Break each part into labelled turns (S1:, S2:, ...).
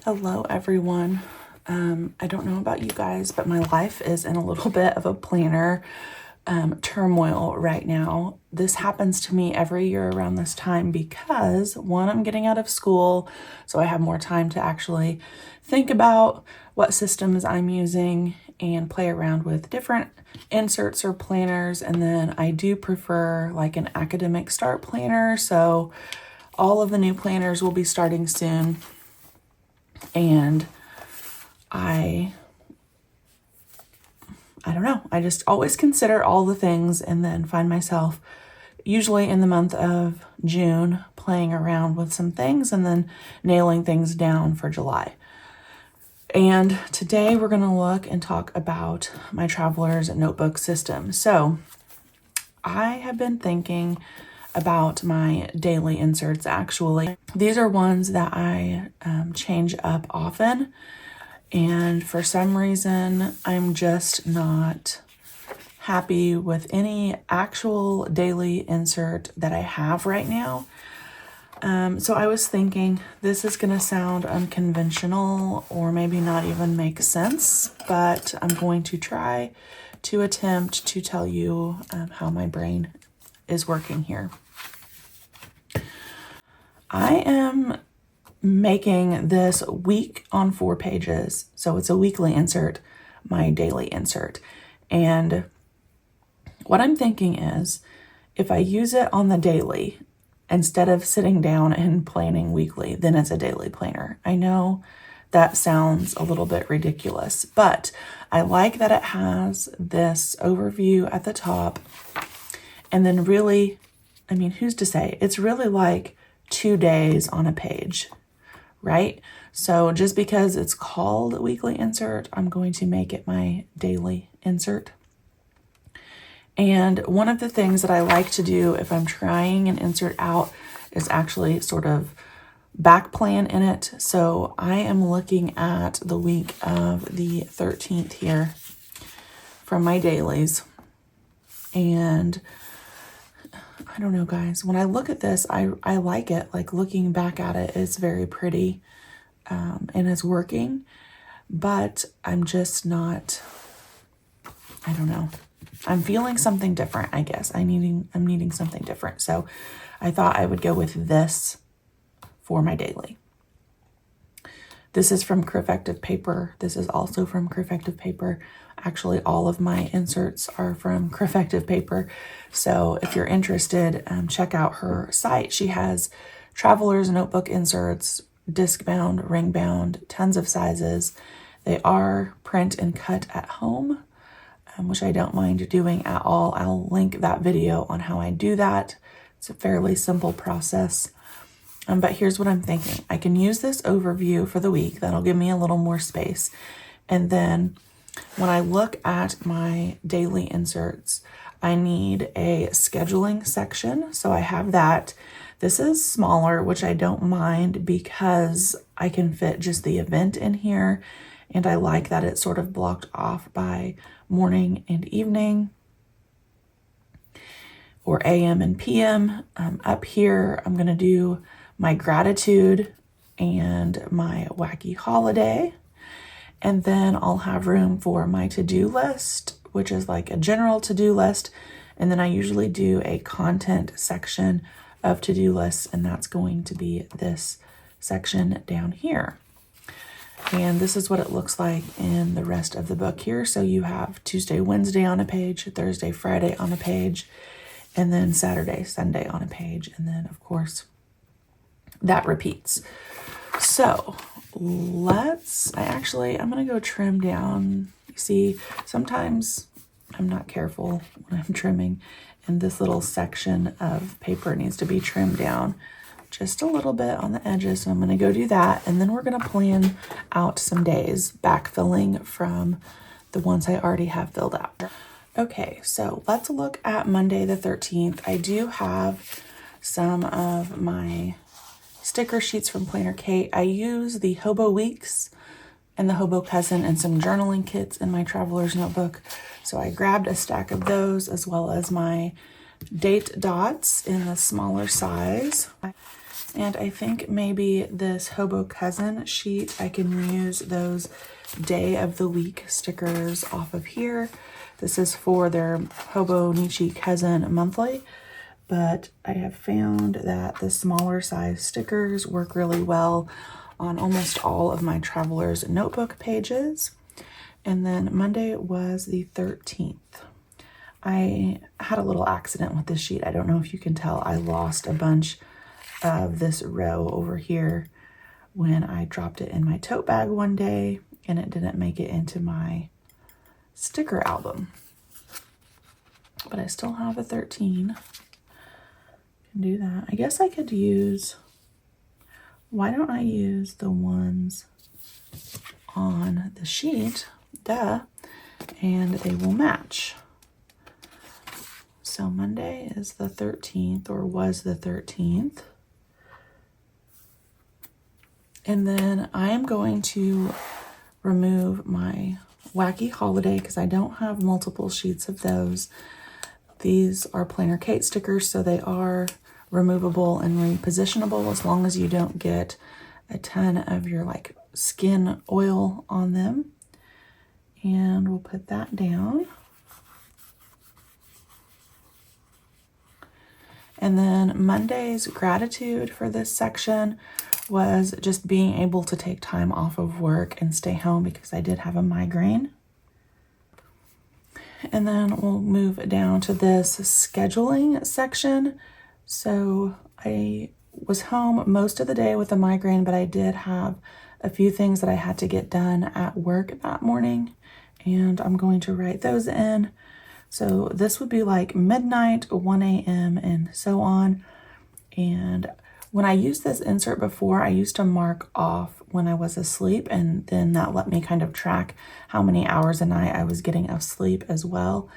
S1: Hello, everyone. I don't know about you guys, but my life is in a little bit of a planner turmoil right now. This happens to me every year around this time because, one, I'm getting out of school, so I have more time to actually think about what systems I'm using and play around with different inserts or planners. And then I do prefer like an academic start planner, so all of the new planners will be starting soon. And I don't know. I just always consider all the things and then find myself usually in the month of June playing around with some things and then nailing things down for July. And today we're going to look and talk about my Traveler's Notebook system. So I have been thinking about my daily inserts actually. These are ones that I change up often. And for some reason, I'm just not happy with any actual daily insert that I have right now. So I was thinking this is going to sound unconventional or maybe not even make sense, but I'm going to try to attempt to tell you how my brain is working here. I am making this week on 4 pages. So it's a weekly insert, my daily insert. And what I'm thinking is if I use it on the daily, instead of sitting down and planning weekly, then it's a daily planner. I know that sounds a little bit ridiculous, but I like that it has this overview at the top. And then really, I mean, who's to say? It's really like 2 days on a page, right? So just because it's called weekly insert, I'm going to make it my daily insert. And one of the things that I like to do if I'm trying an insert out is actually sort of back plan in it. So I am looking at the week of the 13th here from my dailies. And I don't know, guys, when I look at this, I like it. Like looking back at it, it's very pretty and it's working, but I'm just not, I don't know. I'm feeling something different, I guess. I'm needing something different. So I thought I would go with this for my daily. This is from CreffectivePaper. This is also from CreffectivePaper. Actually, all of my inserts are from CreffectivePaper. So if you're interested, check out her site. She has Traveler's Notebook inserts, disc bound, ring bound, tons of sizes. They are print and cut at home, which I don't mind doing at all. I'll link that video on how I do that. It's a fairly simple process. But here's what I'm thinking. I can use this overview for the week. That'll give me a little more space. And then when I look at my daily inserts, I need a scheduling section. So I have that. This is smaller, which I don't mind because I can fit just the event in here. And I like that it's sort of blocked off by morning and evening, or AM and PM. Up here, I'm going to do my gratitude and my wacky holiday. And then I'll have room for my to-do list, which is like a general to-do list. And then I usually do a content section of to-do lists, and that's going to be this section down here. And this is what it looks like in the rest of the book here. So you have Tuesday, Wednesday on a page, Thursday, Friday on a page, and then Saturday, Sunday on a page. And then, of course, that repeats. So I'm going to go trim down. You see, sometimes I'm not careful when I'm trimming, and this little section of paper needs to be trimmed down just a little bit on the edges. So I'm going to go do that. And then we're going to plan out some days, backfilling from the ones I already have filled out. Okay, so let's look at Monday the 13th. I do have some of my sticker sheets from PlannerKate. I use the Hobo Weeks and the Hobo Cousin and some journaling kits in my Traveler's Notebook. So I grabbed a stack of those as well as my date dots in the smaller size. And I think maybe this Hobo Cousin sheet, I can use those day of the week stickers off of here. This is for their Hobonichi Cousin monthly, but I have found that the smaller size stickers work really well on almost all of my Traveler's Notebook pages. And then Monday was the 13th. I had a little accident with this sheet. I don't know if you can tell. I lost a bunch of this row over here when I dropped it in my tote bag one day, and it didn't make it into my sticker album. But I still have a 13. Can do that. I guess I could use, why don't I use the ones on the sheet? Duh. And they will match. So Monday is the 13th, or was the 13th. And then I am going to remove my Wacky Holiday because I don't have multiple sheets of those. These are PlannerKate stickers, so they are removable and repositionable as long as you don't get a ton of your like skin oil on them. And we'll put that down. And then Monday's gratitude for this section was just being able to take time off of work and stay home because I did have a migraine. And then we'll move down to this scheduling section. So I was home most of the day with a migraine, but I did have a few things that I had to get done at work that morning, and I'm going to write those in. So this would be like midnight, 1 a.m. and so on. And when I used this insert before, I used to mark off when I was asleep, and then that let me kind of track how many hours a night I was getting of sleep as well.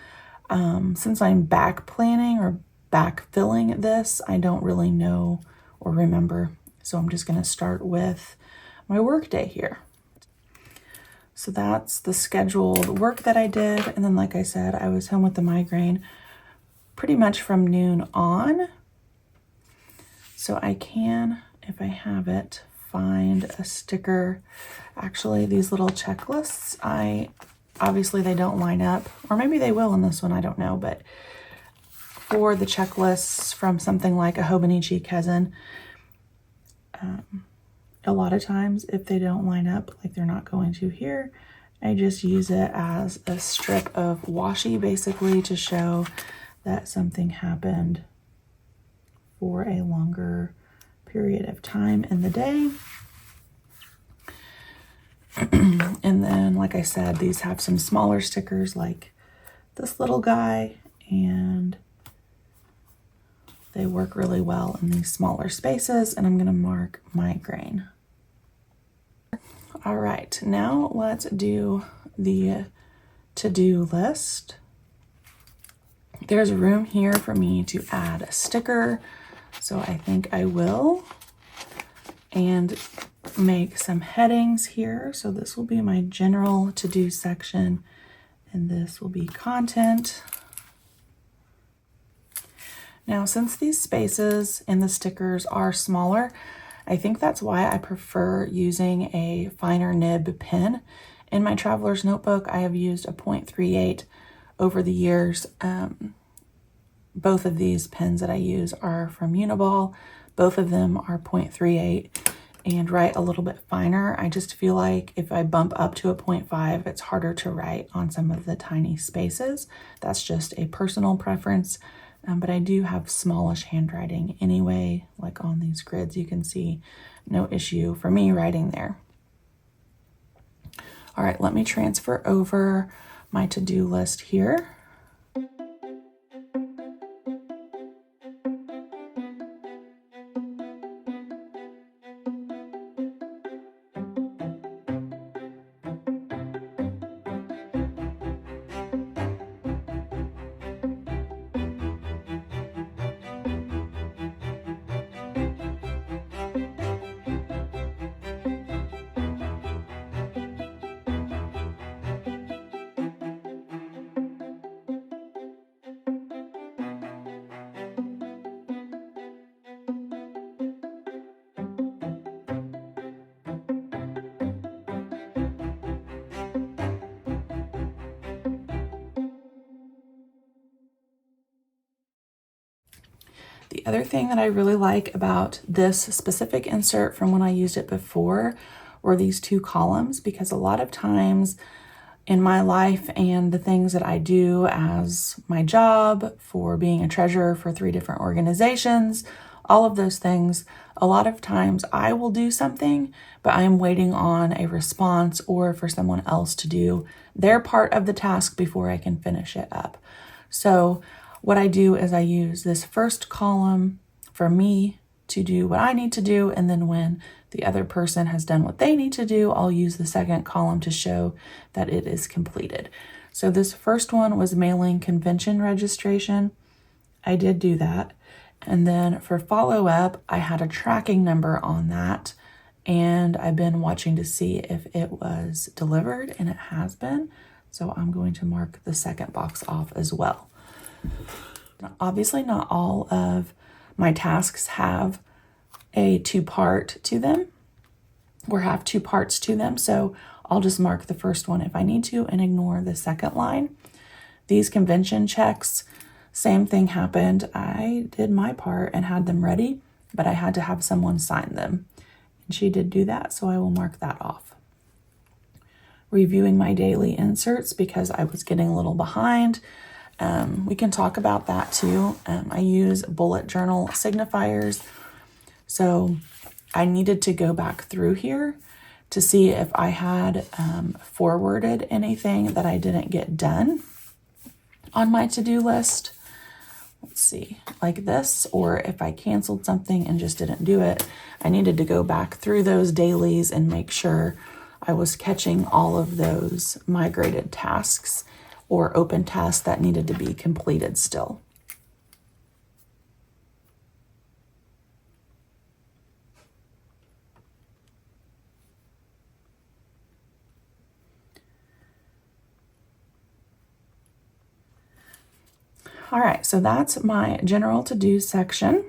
S1: Since I'm back planning or back filling this, I don't really know or remember. So I'm just going to start with my work day here. So that's the scheduled work that I did. And then, like I said, I was home with the migraine pretty much from noon on. So I can, if I have it, find a sticker. Actually, these little checklists, obviously they don't line up, or maybe they will in this one, I don't know. But for the checklists from something like a Hobonichi Cousin, a lot of times if they don't line up, like they're not going to here, I just use it as a strip of washi basically to show that something happened for a longer period of time in the day. And then, like I said, these have some smaller stickers like this little guy, and they work really well in these smaller spaces. And I'm going to mark migraine. All right, now let's do the to-do list. There's room here for me to add a sticker, so I think I will, and make some headings here. So this will be my general to-do section, and this will be content. Now, since these spaces in the stickers are smaller, I think that's why I prefer using a finer nib pen. In my Traveler's Notebook, I have used a 0.38 over the years. Both of these pens that I use are from Uniball. Both of them are 0.38 and write a little bit finer. I just feel like if I bump up to a 0.5, it's harder to write on some of the tiny spaces. That's just a personal preference. But I do have smallish handwriting anyway, like on these grids, you can see no issue for me writing there. All right, let me transfer over my to-do list here. The other thing that I really like about this specific insert from when I used it before were these two columns, because a lot of times in my life and the things that I do as my job for being a treasurer for 3 different organizations, all of those things, a lot of times I will do something, but I am waiting on a response or for someone else to do their part of the task before I can finish it up. So what I do is I use this first column for me to do what I need to do, and then when the other person has done what they need to do, I'll use the second column to show that it is completed. So this first one was mailing convention registration. I did do that. And then for follow-up, I had a tracking number on that, and I've been watching to see if it was delivered, and it has been. So I'm going to mark the second box off as well. Obviously, not all of my tasks have a 2-part to them or have 2 parts to them. So I'll just mark the first one if I need to and ignore the second line. These convention checks, same thing happened. I did my part and had them ready, but I had to have someone sign them. And she did do that, so I will mark that off. Reviewing my daily inserts because I was getting a little behind. We can talk about that too. I use bullet journal signifiers. So I needed to go back through here to see if I had forwarded anything that I didn't get done on my to-do list. Let's see, like this, or if I canceled something and just didn't do it. I needed to go back through those dailies and make sure I was catching all of those migrated tasks or open tasks that needed to be completed still. All right, so that's my general to-do section.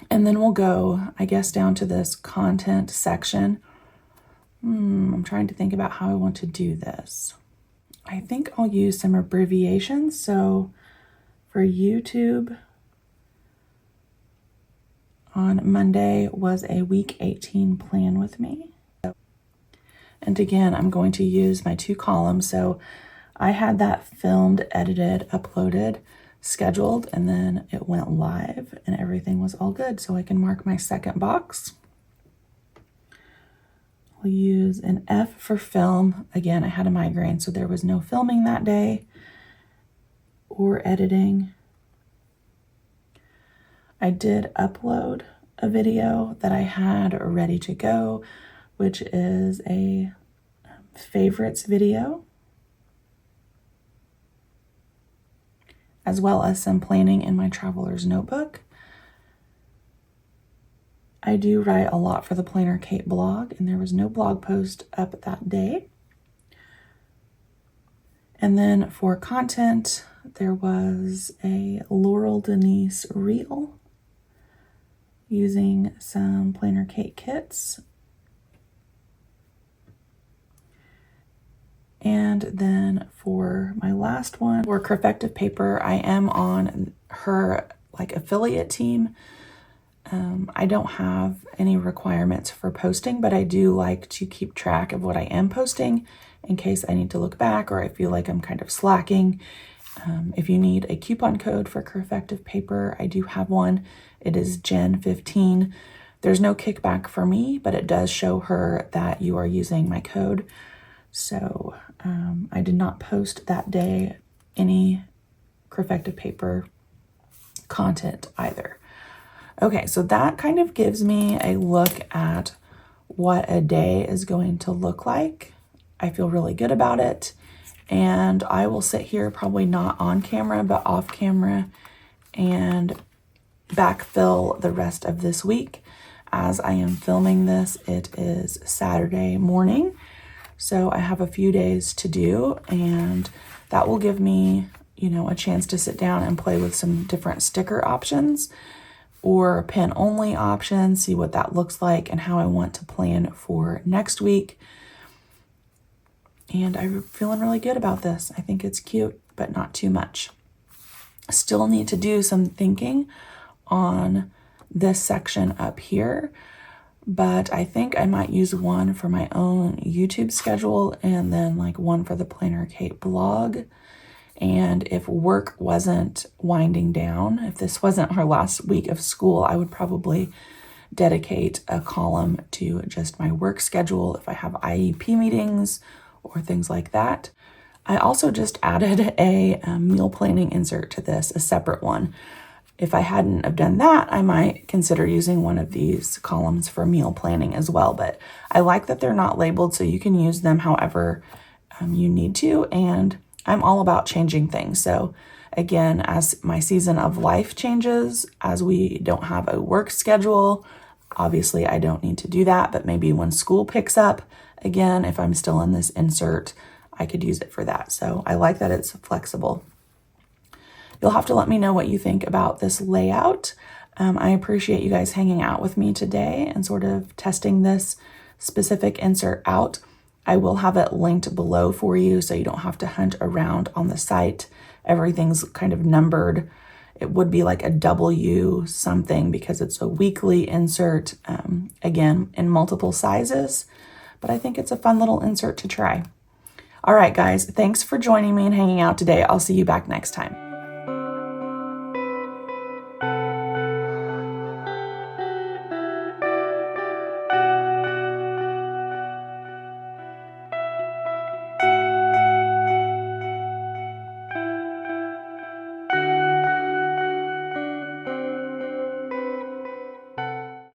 S1: And then we'll go, I guess, down to this content section. I'm trying to think about how I want to do this. I think I'll use some abbreviations. So for YouTube, on Monday was a week 18 plan with me. And again, I'm going to use my 2 columns. So I had that filmed, edited, uploaded, scheduled, and then it went live and everything was all good. So I can mark my second box. I'll use an F for film. Again, I had a migraine, so there was no filming that day or editing. I did upload a video that I had ready to go, which is a favorites video, as well as some planning in my traveler's notebook. I do write a lot for the PlannerKate blog, and there was no blog post up that day. And then for content, there was a Laurel Denise reel using some PlannerKate kits. And then for my last one, for CreffectivePaper, I am on her affiliate team. I don't have any requirements for posting, but I do like to keep track of what I am posting in case I need to look back or I feel like I'm kind of slacking. If you need a coupon code for CreffectivePaper, I do have one. It is Gen15. There's no kickback for me, but it does show her that you are using my code. So I did not post that day any CreffectivePaper content either. Okay, so that kind of gives me a look at what a day is going to look like. I feel really good about it. And I will sit here, probably not on camera, but off camera, and backfill the rest of this week. As I am filming this, it is Saturday morning. So I have a few days to do, and that will give me, a chance to sit down and play with some different sticker options or pen only options, see what that looks like and how I want to plan for next week. And I'm feeling really good about this. I think it's cute, but not too much. Still need to do some thinking on this section up here, but I think I might use one for my own YouTube schedule and then like one for the PlannerKate blog. And if work wasn't winding down, if this wasn't our last week of school, I would probably dedicate a column to just my work schedule if I have IEP meetings or things like that. I also just added a meal planning insert to this, a separate one. If I hadn't have done that, I might consider using one of these columns for meal planning as well. But I like that they're not labeled, so you can use them however you need to. And I'm all about changing things. So again, as my season of life changes, as we don't have a work schedule, obviously I don't need to do that, but maybe when school picks up again, if I'm still in this insert, I could use it for that. So I like that it's flexible. You'll have to let me know what you think about this layout. I appreciate you guys hanging out with me today and sort of testing this specific insert out. I will have it linked below for you so you don't have to hunt around on the site. Everything's kind of numbered. It would be like a W something because it's a weekly insert, again, in multiple sizes, but I think it's a fun little insert to try. All right, guys, thanks for joining me and hanging out today. I'll see you back next time.